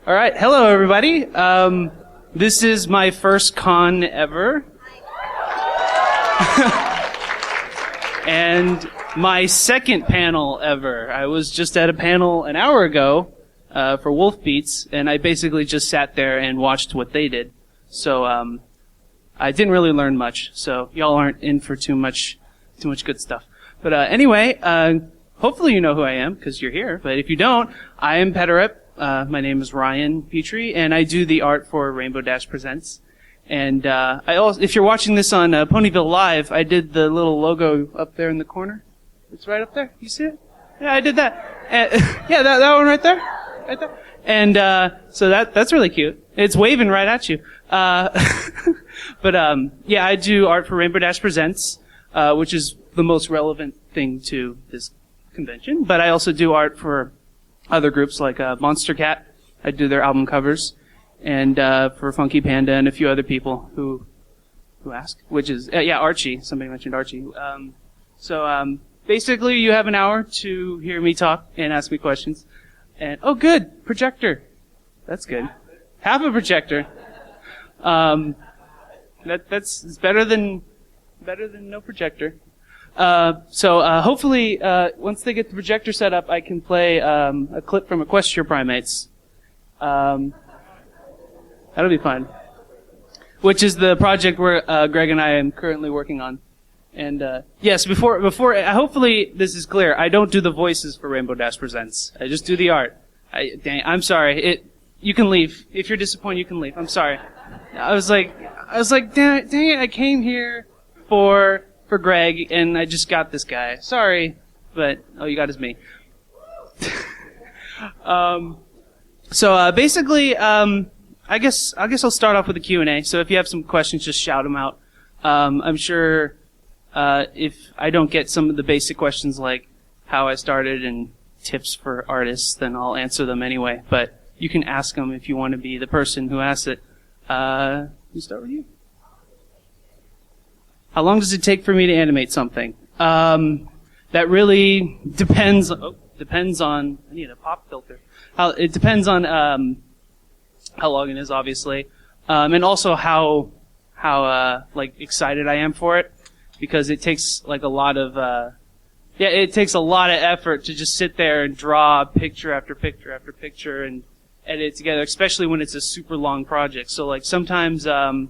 All right, hello everybody. This is my first con ever. And my second panel ever. I was just at a panel an hour ago for Wolf Beats, and I basically just sat there and watched what they did. So I didn't really learn much, so y'all aren't in for too much good stuff. But anyway, hopefully you know who I am, because you're here. But if you don't, I am Petirep. My name is Ryan Petrie, and I do the art for Rainbow Dash Presents. And I also, if you're watching this on Ponyville Live, I did the little logo up there in the corner. It's right up there. You see it? Yeah, I did that. Yeah, that one right there. Right there. And so that's really cute. It's waving right at you. But yeah, I do art for Rainbow Dash Presents, which is the most relevant thing to this convention. But I also do art for other groups like Monster Cat. I do their album covers, and for Funky Panda and a few other people who ask, which is yeah, Archie. Somebody mentioned Archie. So basically, you have an hour to hear me talk and ask me questions. And oh, good, projector. That's good. Half a projector. That's better than no projector. So hopefully, once they get the projector set up, I can play a clip from Equestria Primates. That'll be fun. Which is the project where Greg and I am currently working on. And yes, before hopefully this is clear. I don't do the voices for Rainbow Dash Presents. I just do the art. I'm sorry. You can leave. If you're disappointed, you can leave. I'm sorry. I was like, dang it, I came here for Greg, and I just got this guy. Sorry, but all you got is me. So basically, I guess I'll start off with a Q&A. So if you have some questions, just shout them out. I'm sure if I don't get some of the basic questions like how I started and tips for artists, then I'll answer them anyway. But you can ask them if you want to be the person who asks it. Let me start with you. How long does it take for me to animate something? That really depends. Depends on. I need a pop filter. It depends on how long it is, obviously, and also how like excited I am for it, because it takes like a lot of it takes a lot of effort to just sit there and draw picture after picture after picture and edit it together, especially when it's a super long project. So like sometimes a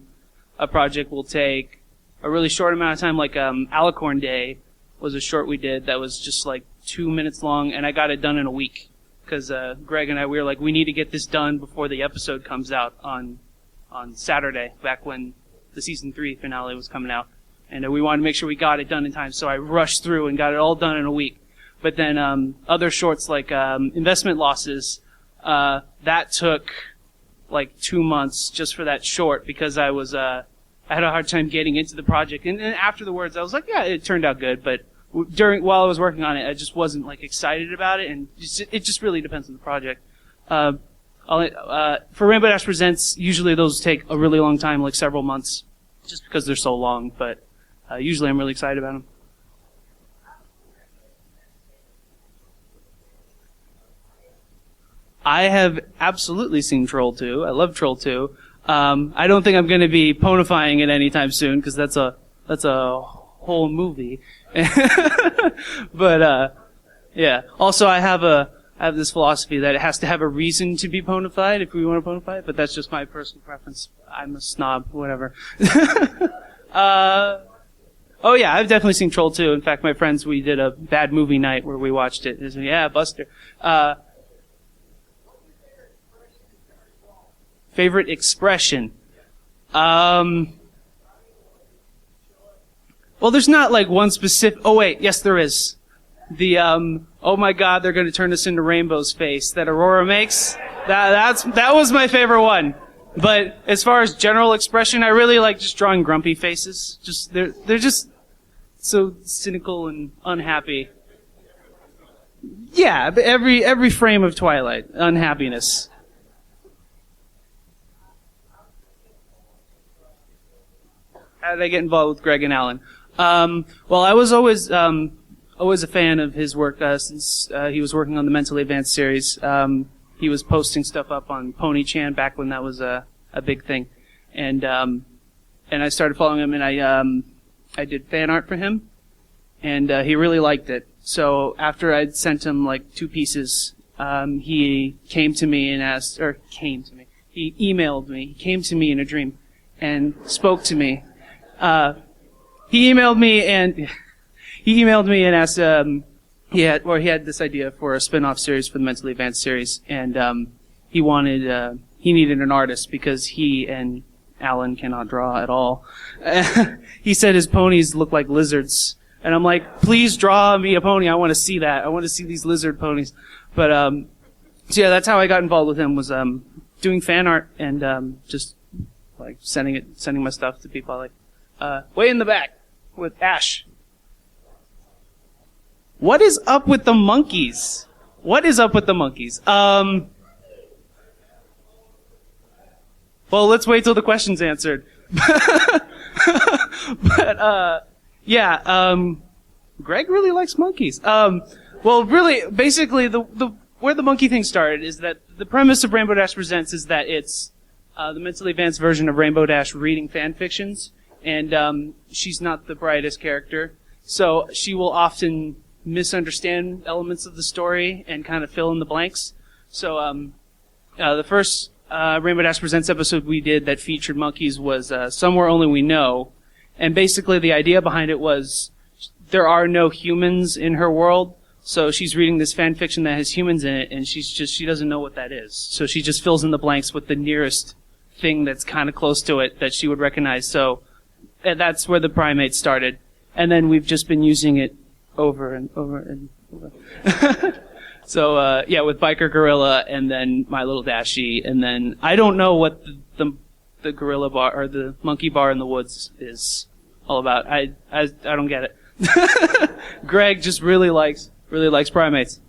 project will take a really short amount of time, like Alicorn Day was a short we did that was just like 2 minutes long, and I got it done in a week because Greg and I, we were like, we need to get this done before the episode comes out on Saturday, back when the season 3 finale was coming out, and we wanted to make sure we got it done in time. So I rushed through and got it all done in a week. But then other shorts like Investment Losses, that took like 2 months just for that short, because I had a hard time getting into the project, and afterwards I was like, yeah, it turned out good, but while I was working on it, I just wasn't like excited about it, and it just really depends on the project. For Rainbow Dash Presents, usually those take a really long time, like several months, just because they're so long, but usually I'm really excited about them. I have absolutely seen Troll 2. I love Troll 2. I don't think I'm going to be ponifying it anytime soon, because that's a whole movie. But yeah. Also, I have this philosophy that it has to have a reason to be ponified if we want to ponify it, but that's just my personal preference. I'm a snob, whatever. Oh yeah, I've definitely seen Troll 2. In fact, my friends, we did a bad movie night where we watched it. Yeah, Buster. Favorite expression? Well, there's not like one specific. Oh wait, yes, there is. The oh my God, they're going to turn us into rainbows face that Aurora makes. That was my favorite one. But as far as general expression, I really like just drawing grumpy faces. Just they're just so cynical and unhappy. Yeah, every frame of Twilight, unhappiness. How did I get involved with Greg and Alan? Well, I was always a fan of his work since he was working on the Mentally Advanced series. he was posting stuff up on Pony-chan back when that was a big thing. And I started following him, and I did fan art for him, and he really liked it. So after I'd sent him like 2 pieces, he came to me and asked, or came to me. He emailed me. He came to me in a dream and spoke to me. He emailed me and asked, he had this idea for a spin-off series for the Mentally Advanced series, and he needed an artist because he and Alan cannot draw at all. He said his ponies look like lizards, and I'm like, please draw me a pony. I want to see that. I want to see these lizard ponies. But so yeah, that's how I got involved with him, was doing fan art and just like sending my stuff to people. Like way in the back with Ash. What is up with the monkeys? What is up with the monkeys? Well, let's wait till the question's answered. But Greg really likes monkeys. Well, really, basically, where the monkey thing started is that the premise of Rainbow Dash Presents is that it's the mentally advanced version of Rainbow Dash reading fan fictions, and she's not the brightest character, so she will often misunderstand elements of the story and kind of fill in the blanks. So the first Rainbow Dash Presents episode we did that featured monkeys was Somewhere Only We Know, and basically the idea behind it was there are no humans in her world. So she's reading this fan fiction that has humans in it, and she doesn't know what that is. So she just fills in the blanks with the nearest thing that's kind of close to it that she would recognize. So that's where the primates started. And then we've just been using it over and over and over. So, yeah, with Biker Gorilla and then My Little Dashie, and then I don't know what the gorilla bar or the monkey bar in the woods is all about. I don't get it. Greg just really likes primates.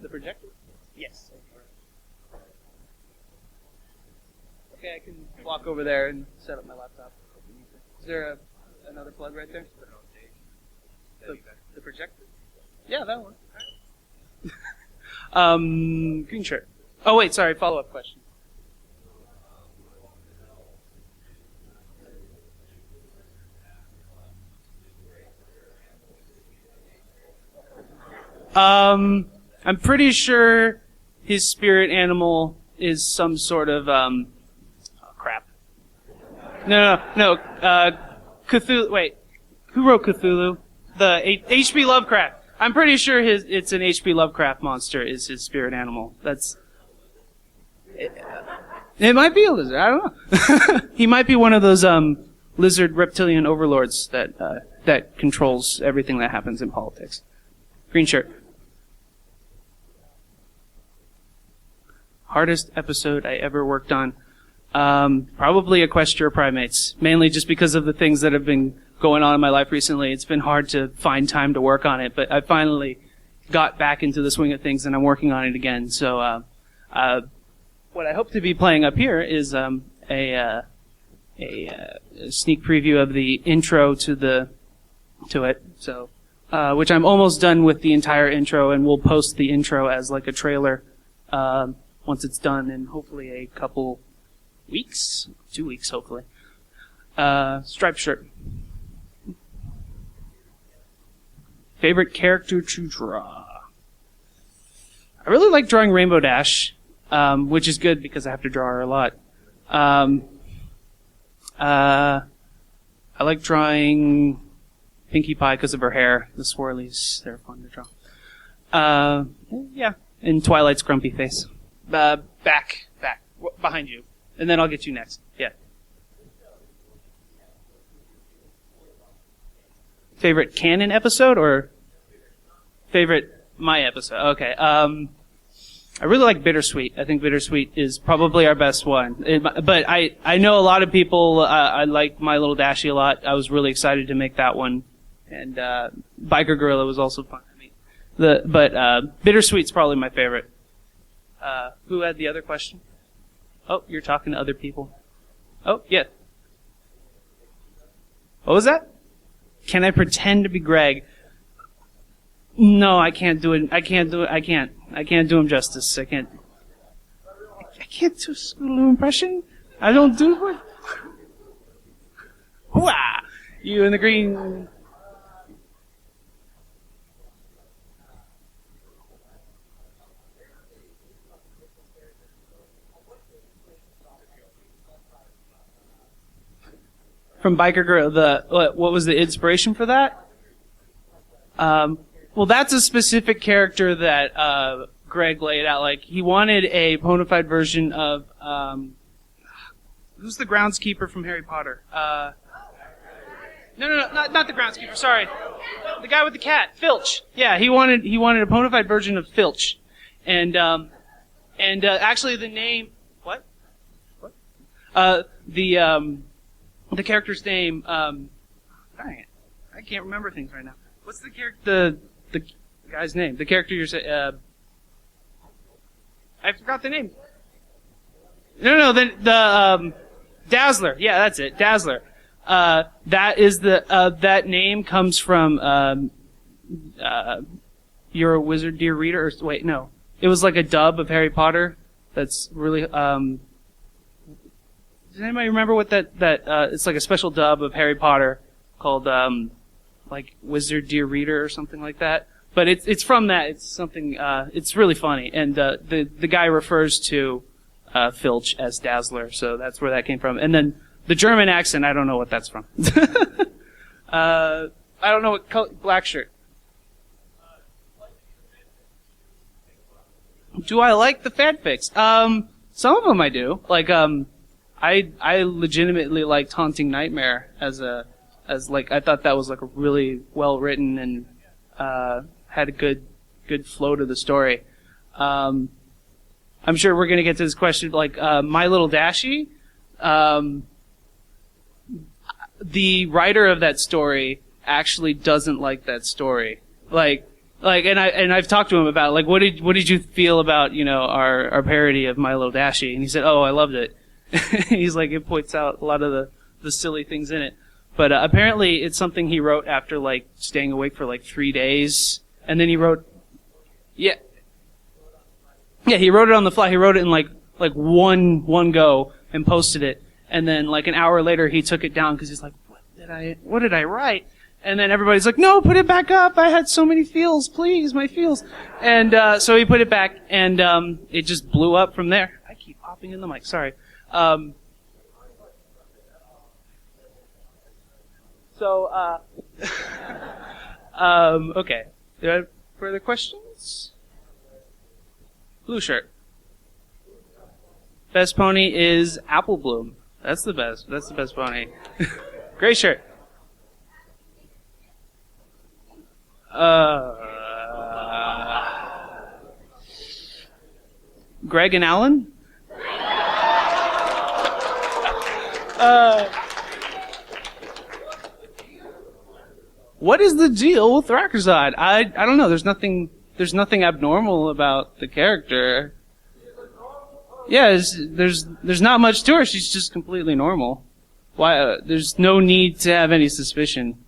The projector? Yes. Okay, I can walk over there and set up my laptop. Is there another plug right there? The projector? Yeah, that one. Green shirt. Oh wait, sorry, follow-up question. I'm pretty sure his spirit animal is some sort of, crap. No. Cthulhu, wait. Who wrote Cthulhu? H.P. Lovecraft. I'm pretty sure it's an H.P. Lovecraft monster is his spirit animal. It might be a lizard, I don't know. He might be one of those, lizard reptilian overlords that controls everything that happens in politics. Green shirt. Hardest episode I ever worked on. Probably Equestria Primates. Mainly just because of the things that have been going on in my life recently. It's been hard to find time to work on it, but I finally got back into the swing of things and I'm working on it again. So, what I hope to be playing up here is, a sneak preview of the intro to it. So, which I'm almost done with the entire intro, and we'll post the intro as like a trailer once it's done in hopefully a couple weeks, 2 weeks hopefully. Striped shirt. Favorite character to draw? I really like drawing Rainbow Dash, which is good because I have to draw her a lot. I like drawing Pinkie Pie because of her hair. The swirlies, they're fun to draw. Yeah, and Twilight's grumpy face. Back, behind you. And then I'll get you next. Yeah. Favorite canon episode or favorite my episode? Okay. I really like Bittersweet. I think Bittersweet is probably our best one. But I know a lot of people, I like My Little Dashie a lot. I was really excited to make that one. And, Biker Gorilla was also fun. Bittersweet's probably my favorite. Who had the other question? Oh, you're talking to other people. Oh, yeah. What was that? Can I pretend to be Greg? No, I can't do it. I can't do it. I can't do him justice. I can't do a Scootaloo impression. I don't do it. Hooah! You in the green. From Biker Girl, what was the inspiration for that? Well, that's a specific character that Greg laid out. Like, he wanted a bona fide version of who's the groundskeeper from Harry Potter? No, not the groundskeeper. Sorry, the guy with the cat, Filch. Yeah, he wanted a bona fide version of Filch, and actually the name what? The character's name, dang it, I can't remember things right now. What's the character, the guy's name? The character you're saying, I forgot the name. No, the Dazzler. Yeah, that's it, Dazzler. That is that name comes from, You're a Wizard, Dear Reader, or, wait, no. It was like a dub of Harry Potter that's really, does anybody remember what that it's like a special dub of Harry Potter called like Wizard Dear Reader or something like that. But it's from that. It's something it's really funny. And the guy refers to Filch as Dazzler, so that's where that came from. And then the German accent, I don't know what that's from. I don't know what color, black shirt. Do I like the fanfics? Some of them I do. Like I legitimately liked Haunting Nightmare as I thought that was like a really well written and had a good flow to the story. I'm sure we're gonna get to this question like My Little Dashie. The writer of that story actually doesn't like that story. And I've talked to him about like what did you feel about our parody of My Little Dashie? And he said, oh, I loved it. He's like, it points out a lot of the silly things in it. But apparently it's something he wrote after like staying awake for like 3 days. And then he wrote, yeah, he wrote it on the fly. He wrote it in like one go and posted it. And then like an hour later he took it down because he's like, what did I write? And then everybody's like, no, put it back up. I had so many feels, please, my feels. And so he put it back and it just blew up from there. I keep popping in the mic, sorry. Okay. Do I have further questions? Blue shirt. Best pony is Apple Bloom. That's the best. That's the best pony. Gray shirt. Greg and Alan? What is the deal with Thrakkerzad? I don't know. There's nothing abnormal about the character. Yeah, there's not much to her. She's just completely normal. Why? There's no need to have any suspicion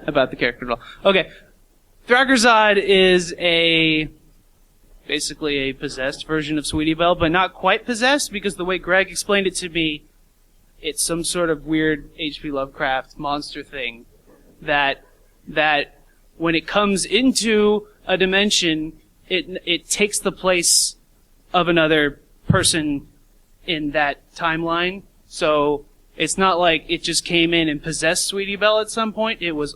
about the character at all. Okay, Thrakkerzad is basically a possessed version of Sweetie Belle, but not quite possessed because the way Greg explained it to me, it's some sort of weird H.P. Lovecraft monster thing that when it comes into a dimension, it takes the place of another person in that timeline. So it's not like it just came in and possessed Sweetie Belle at some point. It was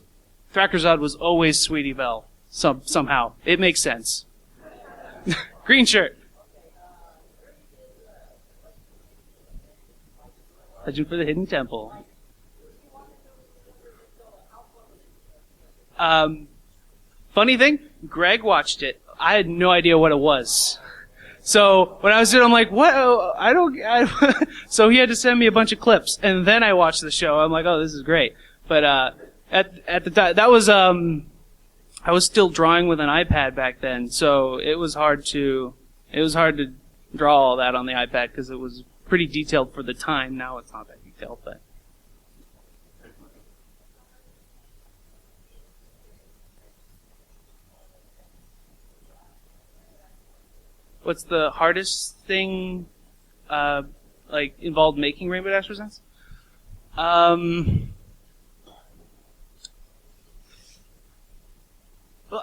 Thrakkerzad was always Sweetie Belle somehow. It makes sense. Green shirt. Legend for the Hidden Temple. Funny thing, Greg watched it. I had no idea what it was. So when I was there, I'm like, what? So he had to send me a bunch of clips, and then I watched the show. I'm like, oh, this is great. But at the time, that was I was still drawing with an iPad back then, so it was hard to draw all that on the iPad because it was pretty detailed for the time. Now it's not that detailed, but. what's the hardest thing, like, involved making Rainbow Dash Presents? Well,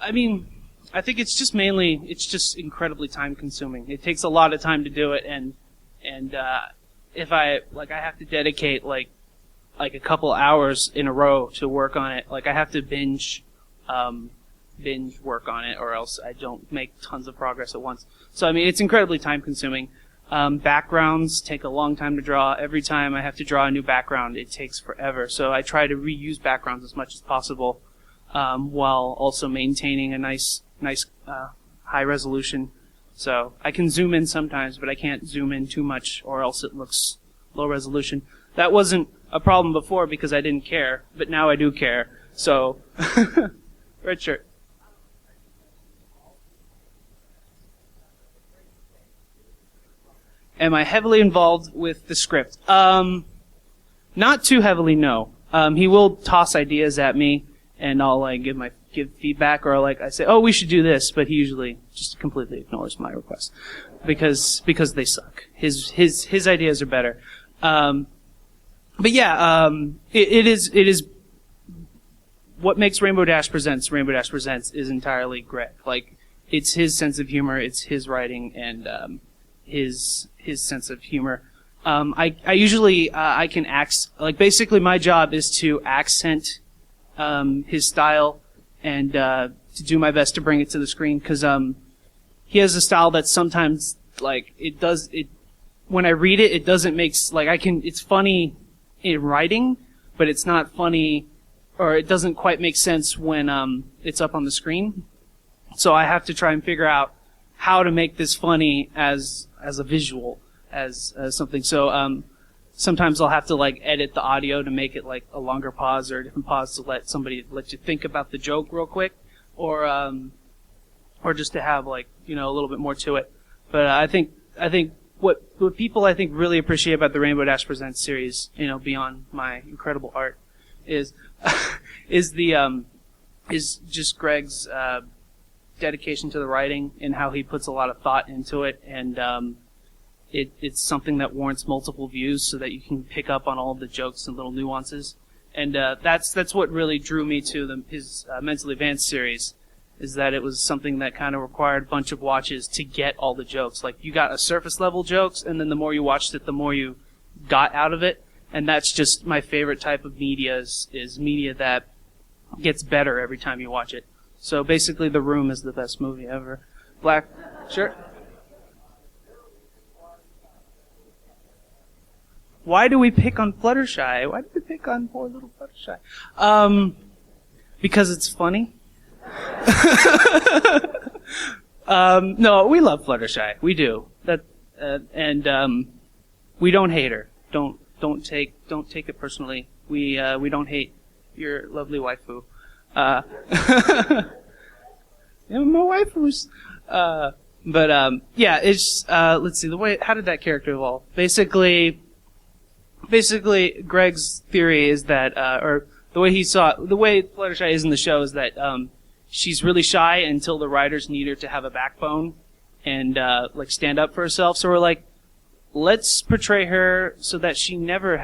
I mean, I think it's just incredibly time consuming. It takes a lot of time to do it, and if I have to dedicate like a couple hours in a row to work on it. Like I have to binge work on it, or else I don't make tons of progress at once. So I mean, it's incredibly time consuming. Backgrounds take a long time to draw. Every time I have to draw a new background, it takes forever. So I try to reuse backgrounds as much as possible, while also maintaining a nice high resolution. So I can zoom in sometimes, but I can't zoom in too much, or else it looks low resolution. That wasn't a problem before because I didn't care, but now I do care. So, red shirt. Am I heavily involved with the script? Not too heavily, no. He will toss ideas at me, and I'll like give feedback, or like I say, oh, we should do this, but he usually just completely ignores my requests because they suck. His ideas are better. But yeah, it is what makes Rainbow Dash Presents is entirely Greg. Like, it's his sense of humor, it's his writing, and his sense of humor. I usually I can basically my job is to accent his style and to do my best to bring it to the screen, because he has a style that sometimes like when I read it doesn't make it's funny in writing, but it's not funny, or it doesn't quite make sense when it's up on the screen. So I have to try and figure out how to make this funny as a visual, as something. So sometimes I'll have to like edit the audio to make it like a longer pause or a different pause to let you think about the joke real quick, or just to have like a little bit more to it. But I think what people I think really appreciate about the Rainbow Dash Presents series, beyond my incredible art, is just Greg's dedication to the writing and how he puts a lot of thought into it, and it's something that warrants multiple views so that you can pick up on all the jokes and little nuances. And that's what really drew me to his Mentally Advanced series, is that it was something that kind of required a bunch of watches to get all the jokes. Like, you got a surface level jokes, and then the more you watched it, the more you got out of it. And that's just my favorite type of media, is media that gets better every time you watch it. So basically, The Room is the best movie ever. Black shirt. Why do we pick on Fluttershy? Why do we pick on poor little Fluttershy? Because it's funny. No, we love Fluttershy. We do. And we don't hate her. Don't take it personally. We don't hate your lovely waifu. Yeah, my waifus. Yeah, it's let's see, how did that character evolve? Basically Greg's theory is that or the way Fluttershy is in the show is that she's really shy until the writers need her to have a backbone and stand up for herself. So we're like, let's portray her so that she never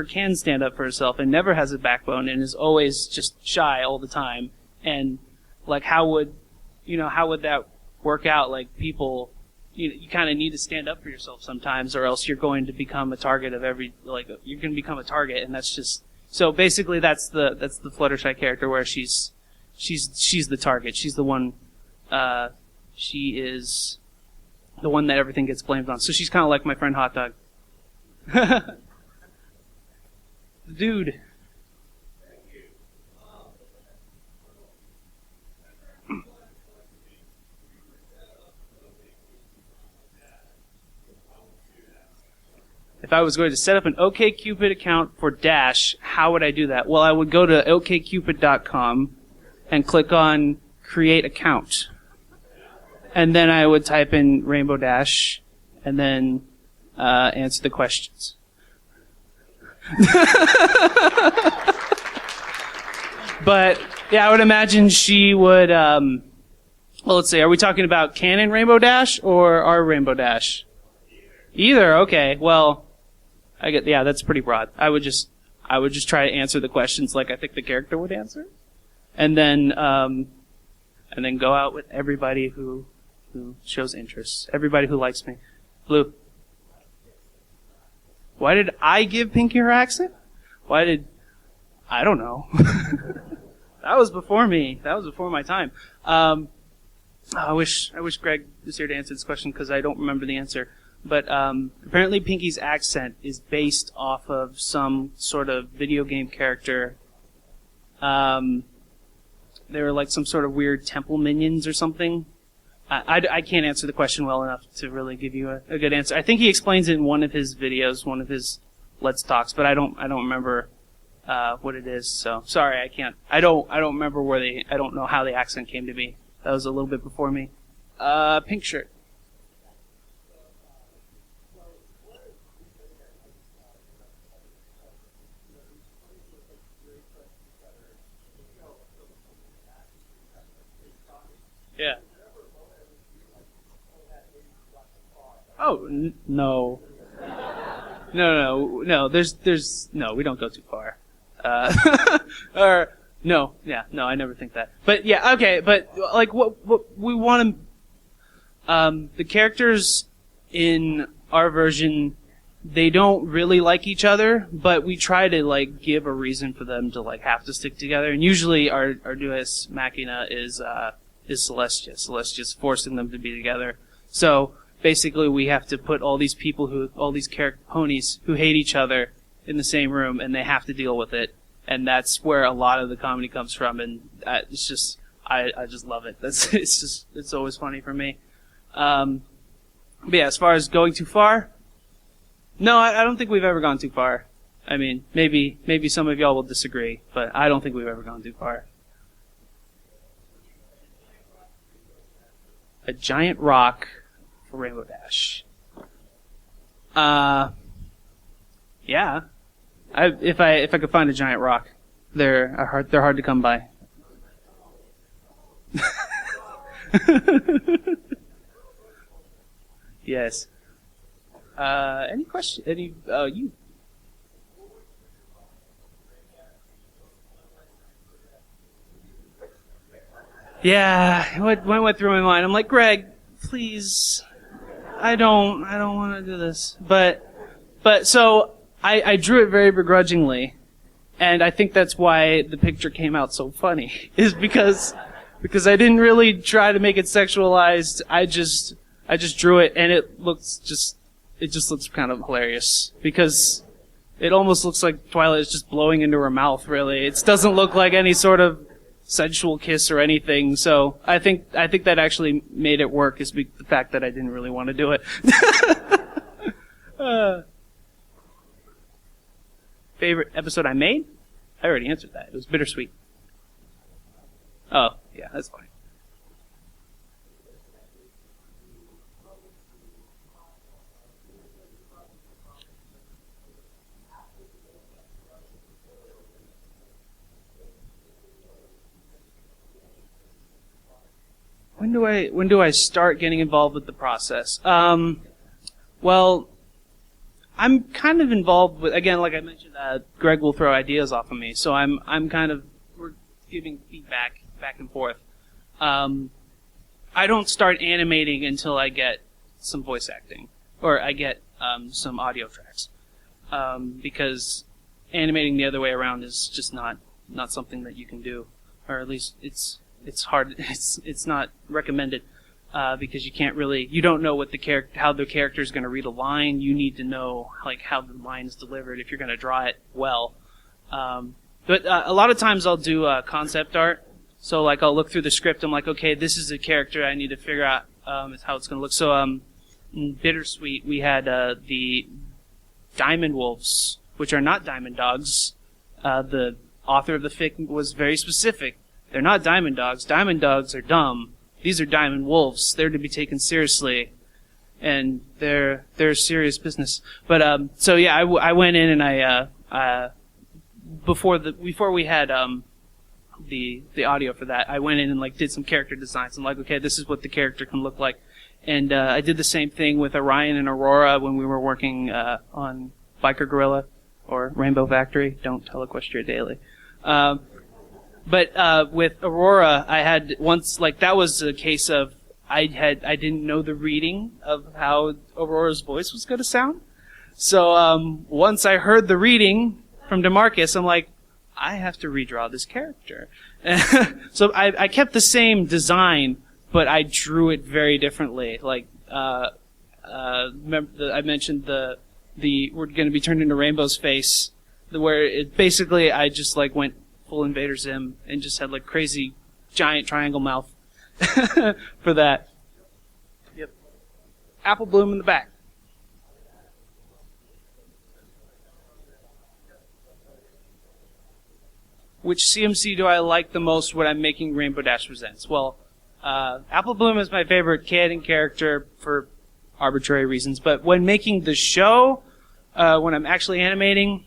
can stand up for herself and never has a backbone and is always just shy all the time. And like, how would that work out? Like, people, you kind of need to stand up for yourself sometimes, or else you're going to become a target of you're going to become a target, and that's just. So basically, that's the Fluttershy character, where she's the target. She's the one. She is the one that everything gets blamed on. So she's kind of like my friend Hot Dog. Dude. If I was going to set up an OkCupid account for Dash, how would I do that? Well, I would go to okcupid.com and click on Create Account. And then I would type in Rainbow Dash and then answer the questions. But yeah, I would imagine she would Well, let's see. Are we talking about canon Rainbow Dash or our Rainbow Dash? Either. Okay. Well, yeah, that's pretty broad. I would just try to answer the questions like I think the character would answer, and then go out with everybody who shows interest, everybody who likes me. Blue. Why did I give Pinky her accent? I don't know. That was before me. That was before my time. I wish Greg was here to answer this question because I don't remember the answer. But apparently Pinky's accent is based off of some sort of video game character. They were like some sort of weird temple minions or something. I can't answer the question well enough to really give you a good answer. I think he explains it in one of his videos, one of his Let's Talks, but I don't remember what it is. So sorry, I can't. I don't remember I don't know how the accent came to be. That was a little bit before me. Pink shirt. Yeah. Oh, no. No. There's no. We don't go too far. Or no. Yeah. No. I never think that. But yeah. Okay. But like, what we want to. The characters in our version, they don't really like each other, but we try to like give a reason for them to like have to stick together. And usually our Deus Machina is Celestia. Celestia's forcing them to be together. So basically, we have to put all these people all these ponies who hate each other in the same room, and they have to deal with it. And that's where a lot of the comedy comes from. And it's just, I just love it. It's always funny for me. But yeah, as far as going too far, no, I don't think we've ever gone too far. I mean, maybe some of y'all will disagree, but I don't think we've ever gone too far. A giant rock for Rainbow Dash. Yeah. If I could find a giant rock, they're hard to come by. Yes. Any question? You? Yeah, what went through my mind? I'm like, Greg, please, I don't want to do this. But so I drew it very begrudgingly, and I think that's why the picture came out so funny. Is because I didn't really try to make it sexualized. I just drew it, and it just looks kind of hilarious because it almost looks like Twilight is just blowing into her mouth. Really, it doesn't look like any sort of sensual kiss or anything. So I think that actually made it work, is the fact that I didn't really want to do it. Favorite episode I made? I already answered that. It was Bittersweet. Oh, yeah, that's fine. When do I start getting involved with the process? Well, I'm kind of involved with, again, like I mentioned, Greg will throw ideas off of me, so we're giving feedback back and forth. I don't start animating until I get some voice acting, or I get some audio tracks, because animating the other way around is just not something that you can do, or at least it's hard. It's not recommended because you don't know what how the character is going to read a line. You need to know like how the line is delivered if you're going to draw it well. But a lot of times I'll do concept art. So like I'll look through the script. I'm like, okay, this is a character I need to figure out how it's going to look. So in Bittersweet we had the Diamond Wolves, which are not Diamond Dogs. The author of the fic was very specific. They're not diamond dogs. Diamond dogs are dumb. These are diamond wolves. They're to be taken seriously, and they're serious business. But so yeah, I went in and I before we had the audio for that, I went in and like did some character designs. I'm like, okay, this is what the character can look like. And I did the same thing with Orion and Aurora when we were working on Biker Gorilla or Rainbow Factory. Don't tell Equestria Daily. But with Aurora, I had once, like, that was a case of I didn't know the reading of how Aurora's voice was going to sound. So once I heard the reading from DeMarcus, I'm like, I have to redraw this character. So I kept the same design, but I drew it very differently. Like, remember I mentioned the we're going to be turned into Rainbow's face, where it basically I just like went full Invader Zim and just had like crazy giant triangle mouth for that. Yep. Apple bloom in the back. Which CMC do I like the most when I'm making Rainbow Dash Presents? Well, Apple Bloom is my favorite canon character for arbitrary reasons, but when making the show, when I'm actually animating,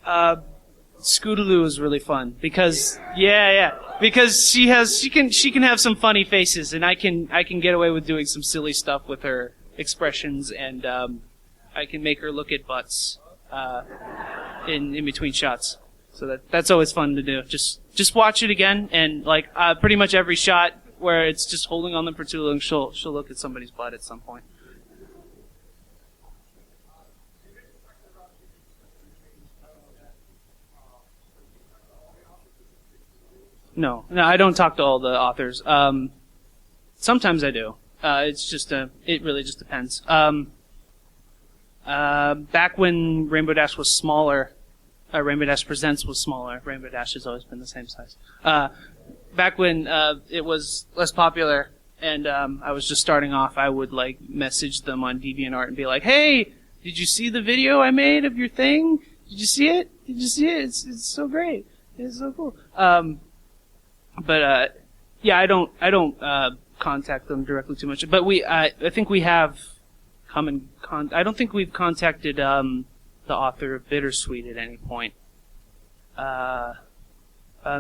Scootaloo is really fun because because she can have some funny faces, and I can get away with doing some silly stuff with her expressions, and I can make her look at butts in between shots. So that's always fun to do. Just watch it again, and like pretty much every shot where it's just holding on them for too long, she'll look at somebody's butt at some point. No, I don't talk to all the authors. Sometimes I do. It really just depends. Back when Rainbow Dash was smaller, Rainbow Dash Presents was smaller. Rainbow Dash has always been the same size. Back when it was less popular and I was just starting off, I would like message them on DeviantArt and be like, "Hey, did you see the video I made of your thing? Did you see it? Did you see it? It's so great. It's so cool." But I don't contact them directly too much. But I think we have I don't think we've contacted the author of Bittersweet at any point.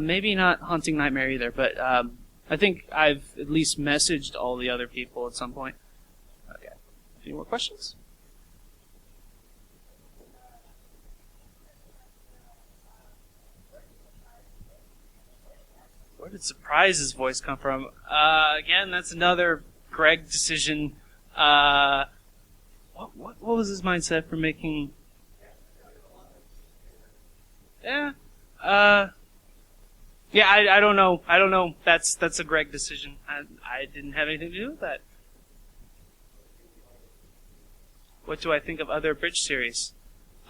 Maybe not Haunting Nightmare either, but I think I've at least messaged all the other people at some point. Okay. Any more questions? Where did Surprise's voice come from? Again, that's another Greg decision. What was his mindset for making? Yeah. I don't know. I don't know. That's a Greg decision. I didn't have anything to do with that. What do I think of other Bridge series?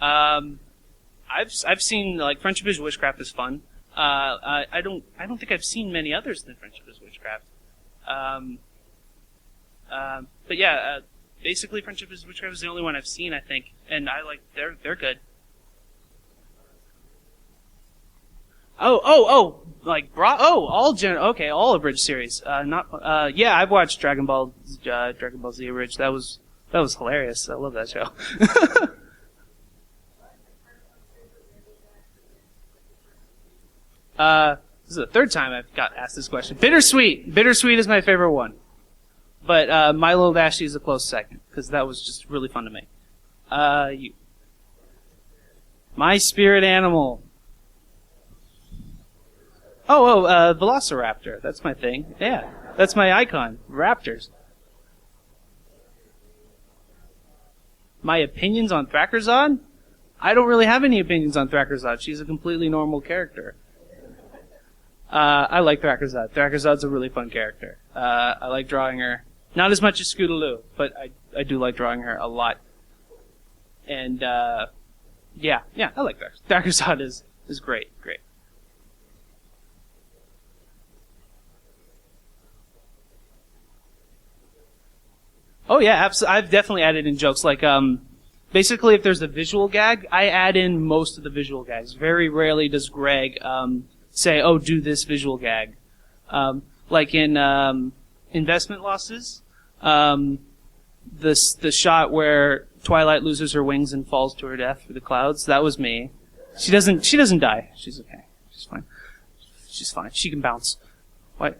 I've seen like Friendship is Witchcraft is fun. I don't think I've seen many others than Friendship is Witchcraft. But yeah, basically Friendship is Witchcraft is the only one I've seen, I think, and I like they're good. All Abridged series. I've watched Dragon Ball Z Abridged. That was hilarious. I love that show. This is the third time I've got asked this question. Bittersweet. Bittersweet is my favorite one. But My Little Dashie is a close second, because that was just really fun to make. My spirit animal. Velociraptor. That's my thing. Yeah. That's my icon. Raptors. My opinions on Thrakkerzod? I don't really have any opinions on Thrakkerzod. She's a completely normal character. I like Thrakkerzod. Thrakkerzod's a really fun character. I like drawing her. Not as much as Scootaloo, but I do like drawing her a lot. And, I like Thrakkerzod. Thrakkerzod is great. Oh yeah, I've definitely added in jokes. Like, basically if there's a visual gag, I add in most of the visual gags. Very rarely does Greg, say, "Oh, do this visual gag." Like in Investment Losses, the shot where Twilight loses her wings and falls to her death through the clouds. That was me. She doesn't die. She's okay. She's fine. She's fine. She can bounce. What?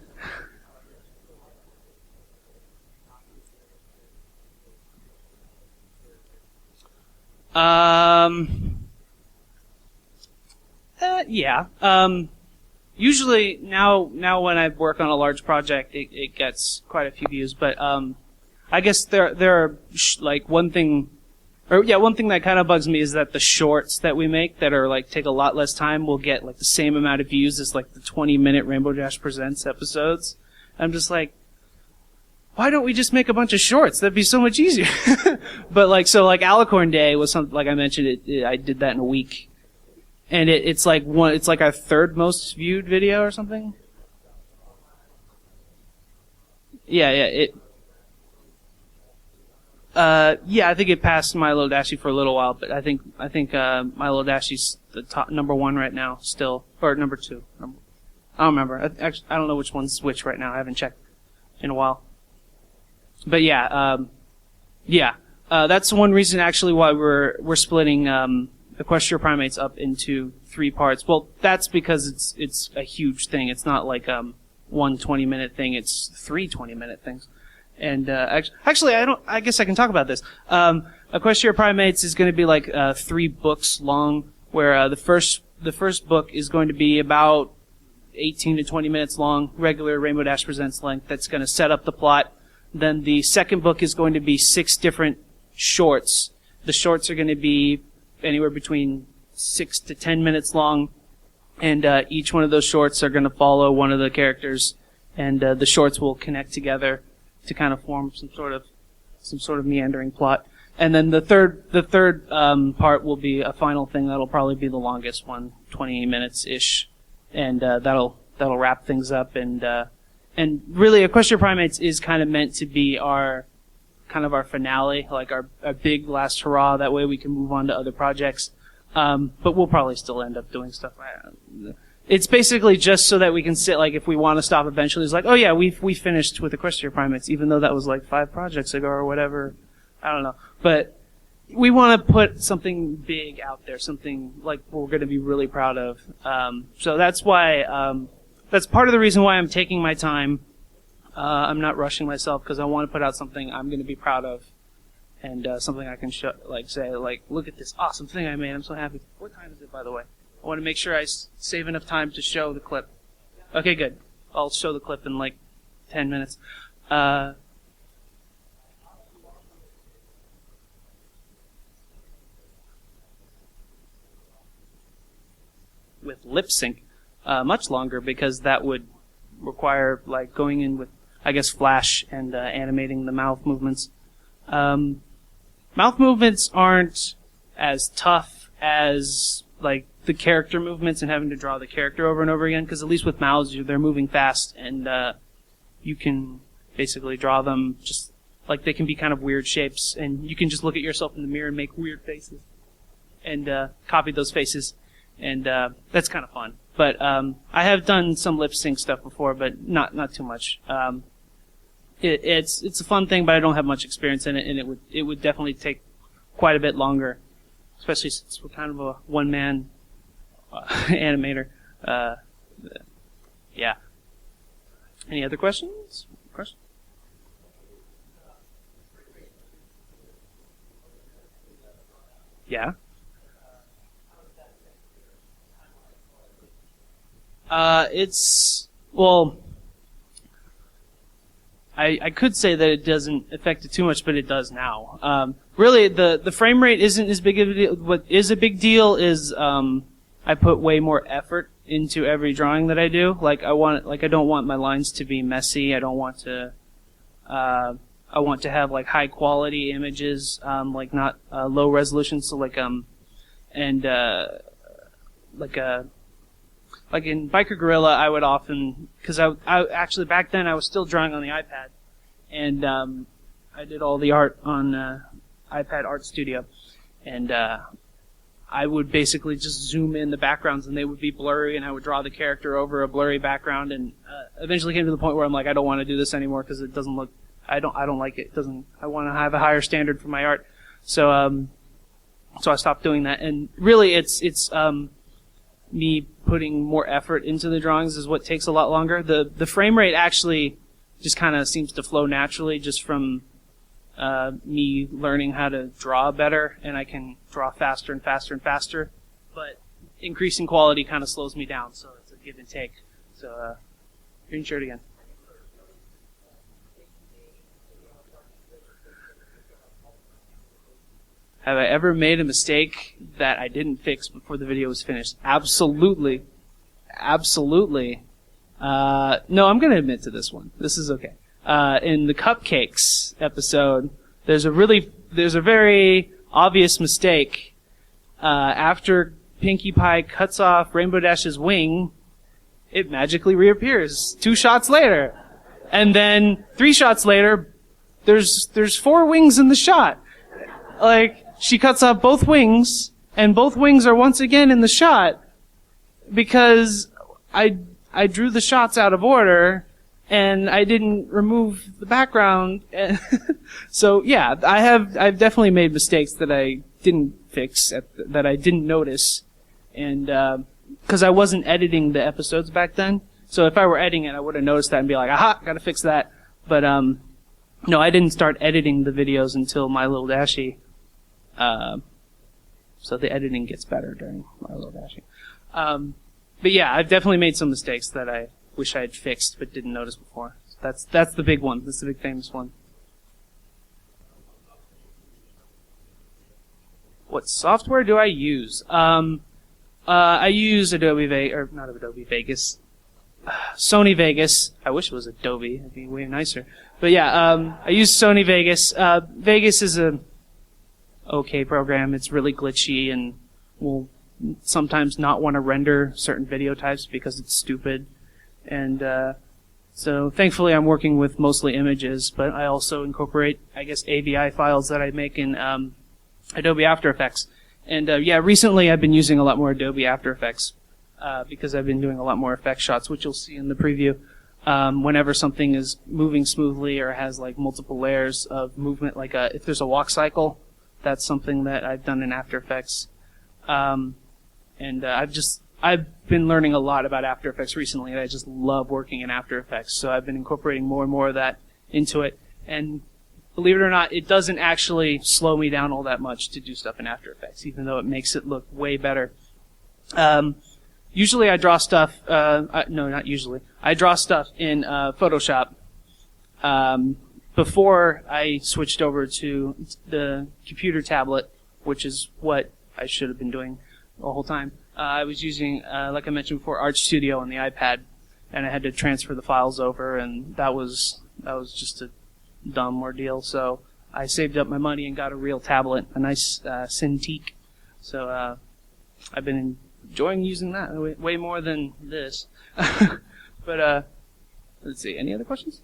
Yeah. Usually now when I work on a large project, it gets quite a few views. But I guess there are like one thing that kind of bugs me is that the shorts that we make that are like take a lot less time will get like the same amount of views as like the 20-minute Rainbow Dash Presents episodes. I'm just like, why don't we just make a bunch of shorts? That'd be so much easier. But like, so like Alicorn Day was something, like I mentioned, I did that in a week. And it's like our third most viewed video or something. Yeah, I think it passed Milo Dashi for a little while, but I think Milo Dashi's the top number one right now still, or number two. I don't remember. I don't know which one's which right now. I haven't checked in a while. But that's one reason actually why we're splitting Equestria Primates up into 3 parts. Well, that's because it's a huge thing. It's not like one 20-minute thing. It's 3 20-minute things. And actually, I guess I can talk about this. Equestria Primates is going to be like 3 books long, where the first book is going to be about 18 to 20 minutes long, regular Rainbow Dash Presents length. That's going to set up the plot. Then the second book is going to be 6 different shorts. The shorts are going to be anywhere between 6 to 10 minutes long, and each one of those shorts are going to follow one of the characters, and the shorts will connect together to kind of form some sort of meandering plot. And then the third part will be a final thing that'll probably be the longest one, 20 minutes ish, and that'll wrap things up. And really, Equestria Primates is kind of meant to be our finale, like our big last hurrah. That way we can move on to other projects. But we'll probably still end up doing stuff. It's basically just so that we can sit, like, if we want to stop eventually, it's like, oh yeah, we finished with Equestria Primates, even though that was like 5 projects ago or whatever. I don't know. But we want to put something big out there, something like we're going to be really proud of. So that's why, that's part of the reason why I'm taking my time. I'm not rushing myself because I want to put out something I'm going to be proud of, and something I can show, like say, like, look at this awesome thing I made. I'm so happy. What time is it, by the way? I want to make sure I save enough time to show the clip. Okay, good. I'll show the clip in like 10 minutes. With lip sync, much longer, because that would require like going in with, I guess, Flash and animating the mouth movements. Mouth movements aren't as tough as like the character movements and having to draw the character over and over again, because at least with mouths they're moving fast, and you can basically draw them just like they can be kind of weird shapes, and you can just look at yourself in the mirror and make weird faces and copy those faces, and that's kind of fun. But I have done some lip sync stuff before, but not too much. It's a fun thing, but I don't have much experience in it, and it would definitely take quite a bit longer, especially since we're kind of a one-man animator. Yeah. Any other questions? Yeah. Well, I could say that it doesn't affect it too much, but it does now. Really, the frame rate isn't as big of a deal. What is a big deal is I put way more effort into every drawing that I do. Like I don't want my lines to be messy. I don't want to. I want to have like high quality images, like not low resolution. So like like in Biker Gorilla, I would often, because I actually back then I was still drawing on the iPad, and I did all the art on iPad Art Studio, and I would basically just zoom in the backgrounds, and they would be blurry, and I would draw the character over a blurry background, and eventually came to the point where I'm like, I don't want to do this anymore because it doesn't look, I don't like it. I want to have a higher standard for my art, so I stopped doing that, and really it's me putting more effort into the drawings is what takes a lot longer. The frame rate actually just kind of seems to flow naturally just from me learning how to draw better, and I can draw faster and faster and faster. But increasing quality kind of slows me down, so it's a give and take. So, green shirt again. Have I ever made a mistake that I didn't fix before the video was finished? Absolutely. Absolutely. No, I'm going to admit to this one. This is okay. In the cupcakes episode, there's a very obvious mistake. After Pinkie Pie cuts off Rainbow Dash's wing, it magically reappears 2 shots later. And then 3 shots later, there's 4 wings in the shot. Like, she cuts off both wings, and both wings are once again in the shot because I drew the shots out of order, and I didn't remove the background. So yeah, I've definitely made mistakes that I didn't fix, that I didn't notice, and because I wasn't editing the episodes back then. So if I were editing it, I would have noticed that and be like, aha, gotta fix that. But no, I didn't start editing the videos until My Little Dashie. So the editing gets better during My Little Dashie. But yeah, I've definitely made some mistakes that I wish I had fixed but didn't notice before. That's the big one. That's the big famous one. What software do I use? I use Adobe Vegas. Sony Vegas. I wish it was Adobe. It'd be way nicer. But yeah, I use Sony Vegas. Vegas is a okay program. It's really glitchy and will sometimes not want to render certain video types because it's stupid. And so thankfully I'm working with mostly images, but I also incorporate, I guess, AVI files that I make in Adobe After Effects. And yeah, recently I've been using a lot more Adobe After Effects because I've been doing a lot more effect shots, which you'll see in the preview. Whenever something is moving smoothly or has like multiple layers of movement, like if there's a walk cycle, that's something that I've done in After Effects. And I've been learning a lot about After Effects recently, and I just love working in After Effects. So I've been incorporating more and more of that into it. And believe it or not, it doesn't actually slow me down all that much to do stuff in After Effects, even though it makes it look way better. Usually I draw stuff, no, not usually. I draw stuff in Photoshop. Before I switched over to the computer tablet, which is what I should have been doing the whole time, I was using, like I mentioned before, Arch Studio on the iPad, and I had to transfer the files over, and that was just a dumb ordeal. So I saved up my money and got a real tablet, a nice Cintiq. So I've been enjoying using that way more than this. But let's see, any other questions?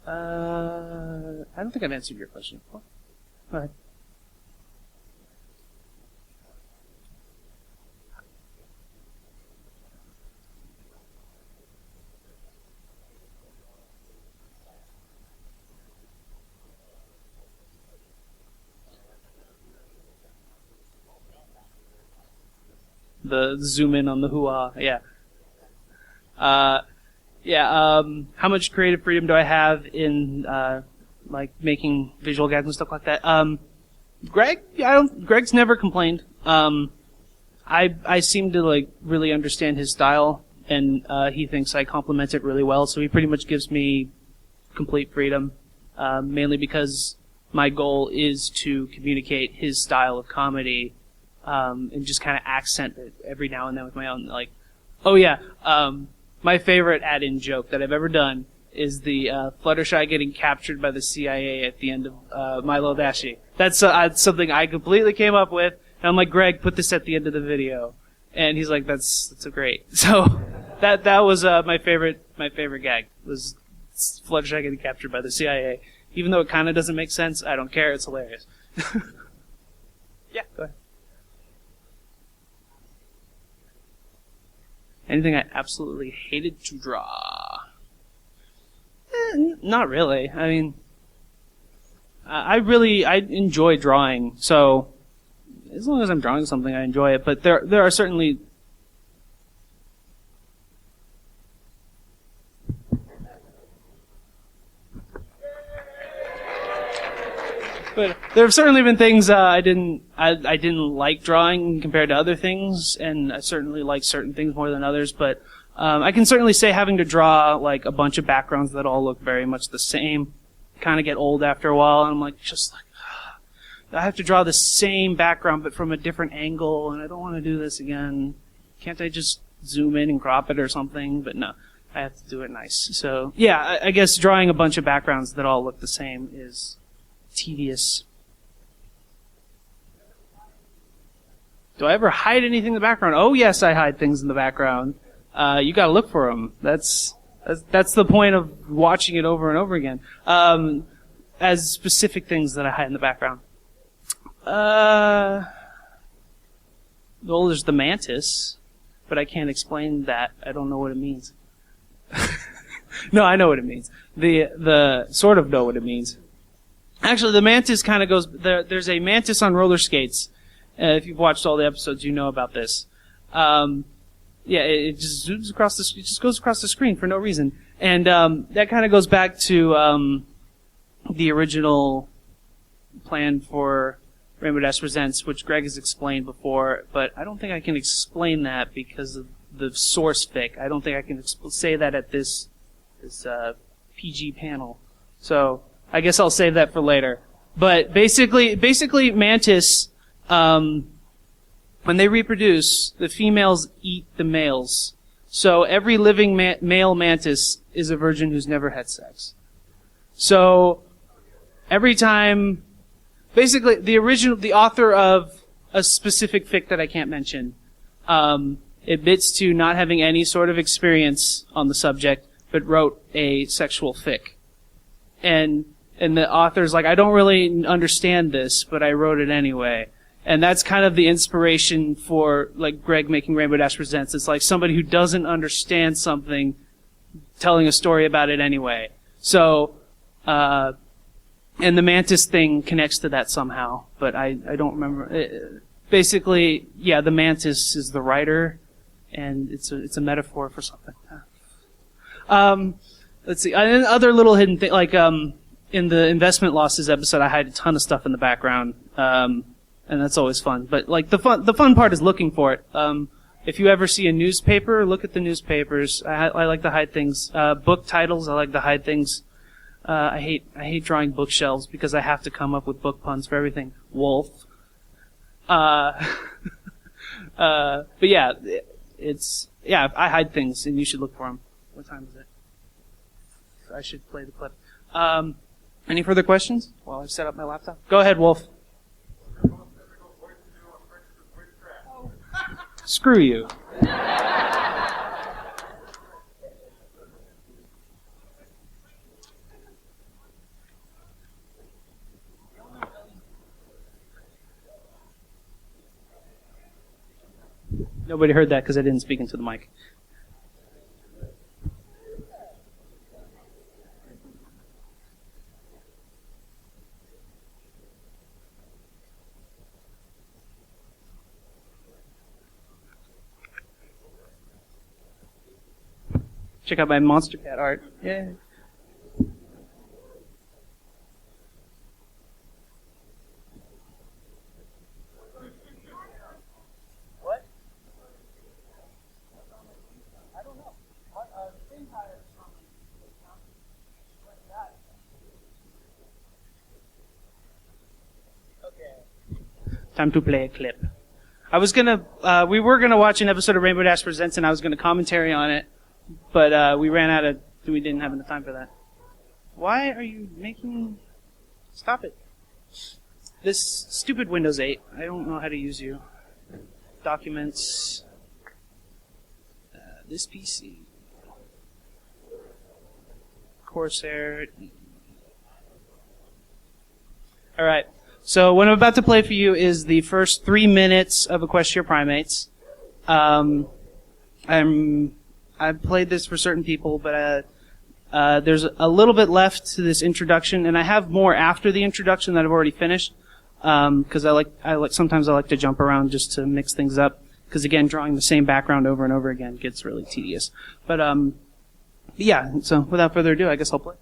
I don't think I've answered your question before. Go ahead. The zoom in on the hoo-ah, yeah. How much creative freedom do I have in like making visual gags and stuff like that? Greg's never complained. I seem to like really understand his style, and he thinks I complement it really well. So he pretty much gives me complete freedom, mainly because my goal is to communicate his style of comedy, and just kind of accent it every now and then with my own. Like, oh yeah. My favorite add-in joke that I've ever done is the Fluttershy getting captured by the CIA at the end of My Little Dashie. That's something I completely came up with, and I'm like, Greg, put this at the end of the video, and he's like, that's so great. So that was my favorite gag was Fluttershy getting captured by the CIA. Even though it kind of doesn't make sense, I don't care. It's hilarious. Yeah, go ahead. Anything I absolutely hated to draw? Not really. I mean, I enjoy drawing, so as long as I'm drawing something, I enjoy it. But there are certainly But there have certainly been things I didn't like drawing compared to other things, and I certainly like certain things more than others. But I can certainly say having to draw like a bunch of backgrounds that all look very much the same kind of get old after a while. And I'm like, I have to draw the same background but from a different angle, and I don't want to do this again. Can't I just zoom in and crop it or something? But no, I have to do it nice. So yeah, I guess drawing a bunch of backgrounds that all look the same is tedious. Do I ever hide anything in the background? Oh yes, I hide things in the background. You gotta look for them. That's the point of watching it over and over again. As specific things that I hide in the background. Well, there's the mantis, but I can't explain that. I don't know what it means. No, I know what it means. The sort of know what it means. Actually, the mantis kind of goes. There's a mantis on roller skates. If you've watched all the episodes, you know about this. Yeah, it just zooms across it just goes across the screen for no reason, and that kind of goes back to the original plan for Rainbow Dash Presents, which Greg has explained before, but I don't think I can explain that because of the source fic. I don't think I can say that at this PG panel. So I guess I'll save that for later. But basically mantis, when they reproduce, the females eat the males. So every living male mantis is a virgin who's never had sex. So every time, basically the author of a specific fic that I can't mention, admits to not having any sort of experience on the subject, but wrote a sexual fic. And the author's like, I don't really understand this, but I wrote it anyway. And that's kind of the inspiration for, like, Greg making Rainbow Dash Presents. It's like somebody who doesn't understand something telling a story about it anyway. So, and the mantis thing connects to that somehow, but I don't remember. Basically, yeah, the mantis is the writer, and it's a metaphor for something. Let's see. And other little hidden things, like in the investment losses episode, I hide a ton of stuff in the background, and that's always fun. But like the fun part is looking for it. If you ever see a newspaper, look at the newspapers. I like to hide things. Book titles, I like to hide things. I hate drawing bookshelves because I have to come up with book puns for everything. Wolf. But yeah, I hide things, and you should look for them. What time is it? I should play the clip. Any further questions while I set up my laptop? Go ahead, Wolf. Screw you. Nobody heard that because I didn't speak into the mic. Check out my Monster Cat art. Yeah. What? I don't know. Okay. Time to play a clip. We were gonna watch an episode of Rainbow Dash Presents, and I was gonna commentary on it. But we didn't have enough time for that. Why are you making... Stop it. This stupid Windows 8. I don't know how to use you. Documents. This PC. Corsair. Alright. So what I'm about to play for you is the first 3 minutes of Equestria Primates. I've played this for certain people, but there's a little bit left to this introduction, and I have more after the introduction that I've already finished. Because sometimes I like to jump around just to mix things up. Because again, drawing the same background over and over again gets really tedious. But yeah. So without further ado, I guess I'll play.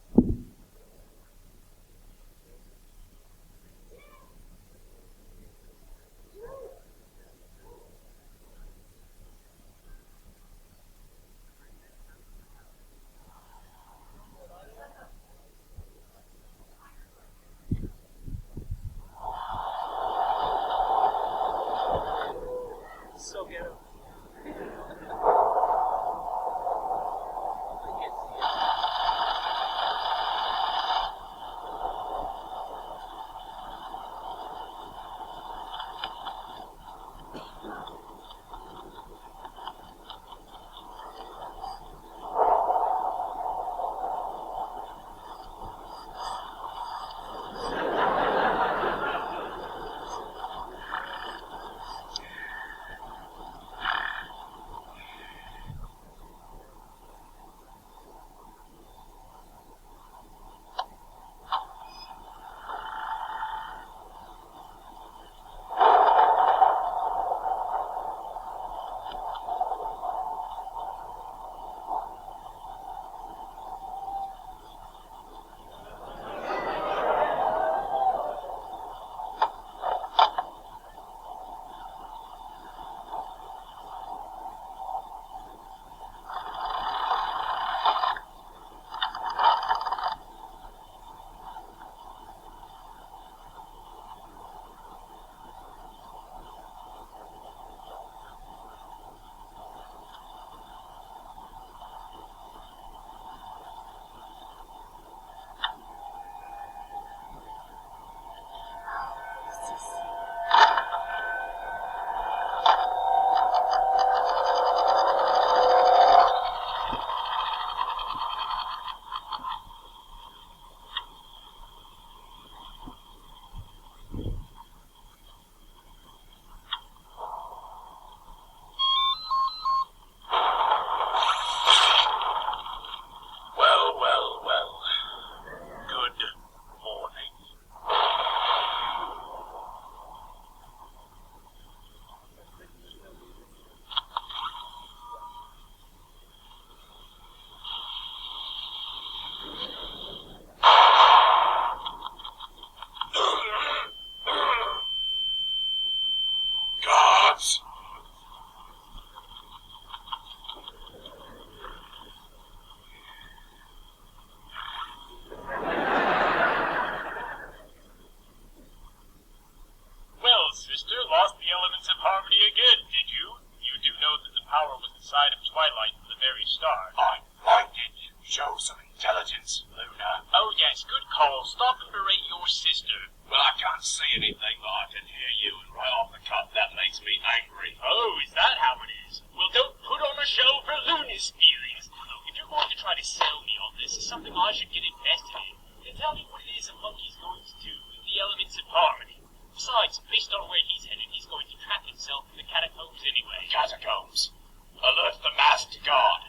try to sell me on this as something I should get invested in. Now tell me what it is a monkey's going to do with the elements of harmony. Besides, based on where he's headed, he's going to trap himself in the catacombs anyway. Catacombs. Alert the masked guard.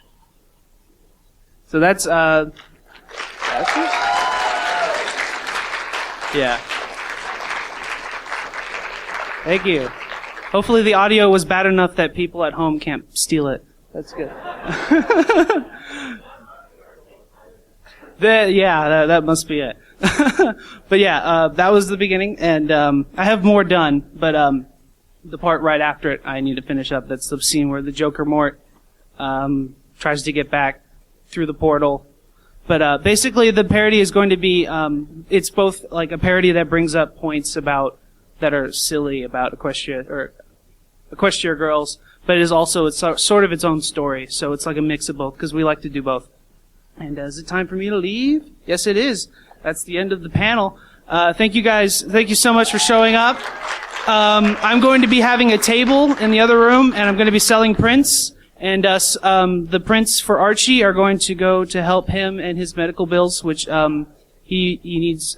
So that's yeah. Thank you. Hopefully the audio was bad enough that people at home can't steal it. That's good. That must be it. But yeah, that was the beginning, and I have more done, but the part right after it I need to finish up. That's the scene where the Joker Mort tries to get back through the portal. But basically the parody is going to be, it's both like a parody that brings up points that are silly about Equestria girls, but it is also, it's sort of its own story, so it's like a mix of both, because we like to do both. And is it time for me to leave? Yes, it is. That's the end of the panel. Thank you guys. Thank you so much for showing up. I'm going to be having a table in the other room, and I'm going to be selling prints. And the prints for Archie are going to go to help him and his medical bills, which he needs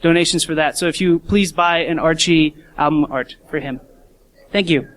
donations for that. So if you please buy an Archie album art for him. Thank you.